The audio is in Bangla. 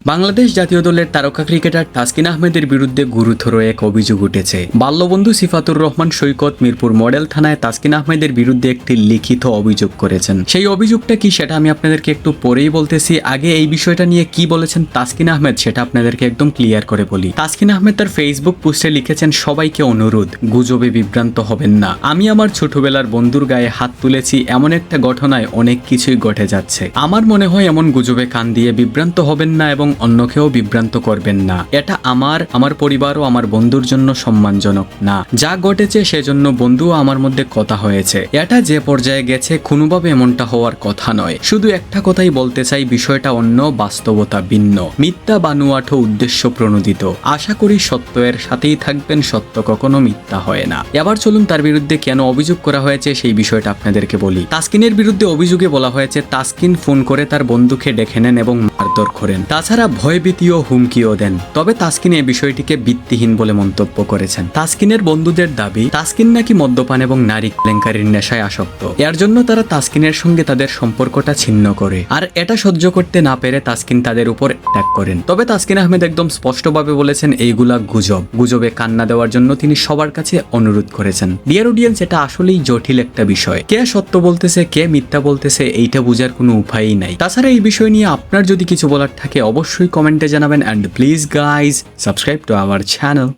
বাংলাদেশ জাতীয় দলের তারকা ক্রিকেটার তাসকিন আহমেদের বিরুদ্ধে গুরুতর এক অভিযোগ উঠেছে। বাল্যবন্ধু সিফাতুর রহমান সৈকত মিরপুর মডেল থানায় তাসকিন আহমেদের বিরুদ্ধে একটি লিখিত অভিযোগ করেছেন। সেই অভিযোগটা কি সেটা আমি আপনাদেরকে একটু পরেই বলতেছি। আগে এই বিষয়টা নিয়ে কি বলেছেন তাসকিন আহমেদ সেটা আপনাদেরকে একদম ক্লিয়ার করে বলি। তাসকিন আহমেদ তার ফেসবুক পোস্টে লিখেছেন, সবাইকে অনুরোধ, গুজবে বিভ্রান্ত হবেন না। আমি আমার ছোটবেলার বন্ধুর গায়ে হাত তুলেছি, এমন একটা ঘটনায় অনেক কিছুই ঘটে যাচ্ছে। আমার মনে হয় এমন গুজবে কান দিয়ে বিভ্রান্ত হবেন না এবং অন্যকেও বিভ্রান্ত করবেন না। এটা আমার পরিবার ও আমার বন্ধুর জন্য সম্মানজনক না। যা ঘটেছে সেজন্য বন্ধু ও আমার মধ্যে কথা হয়েছে। এটা যে পর্যায়ে গেছে কোনোভাবে এমনটা হওয়ার কথা নয়। শুধু একটা কথাই বলতে চাই, বিষয়টা অন্য, বাস্তবতা ভিন্ন। মিথ্যা বানুয়াঠো উদ্দেশ্য প্রণোদিত। আশা করি সত্য এর সাথেই থাকবেন, সত্য কখনো মিথ্যা হয় না। এবার চলুন তার বিরুদ্ধে কেন অভিযোগ করা হয়েছে সেই বিষয়টা আপনাদেরকে বলি। তাসকিনের বিরুদ্ধে অভিযোগে বলা হয়েছে, তাসকিন ফোন করে তার বন্ধুকে ডেকে নেন এবং মারধর করেন। তাছাড়া ভয়ভীতি ও হুমকিও দেন। তবে তাসকিন এই বিষয়টিকে ভিত্তিহীন বলে মন্তব্য করেছেন। তাসকিনের বন্ধুদের দাবি, তাসকিন নাকি মদ্যপান এবং নারী কেলেঙ্কারির নেশায় আসক্ত। এর জন্য তারা তাসকিনের সঙ্গে তাদের সম্পর্কটা ছিন্ন করে। আর এটা সহ্য করতে না পেরে তাসকিন তাদের উপর অ্যাটাক করেন। তবে তাসকিন আহমেদ একদম স্পষ্টভাবে বলেছেন, এইগুলা গুজব। গুজবে কান্না দেওয়ার জন্য তিনি সবার কাছে অনুরোধ করেছেন। ডিয়ার অডিয়েন্স, এটা আসলেই জটিল একটা বিষয়। কে সত্য বলতেছে, কে মিথ্যা বলতেছে, এইটা বোঝার কোনো উপায়ই নাই। তাছাড়া এই বিষয় নিয়ে আপনার যদি কিছু বলার থাকে অবশ্যই কমেন্টে জানাবেন। And please guys, subscribe to our channel.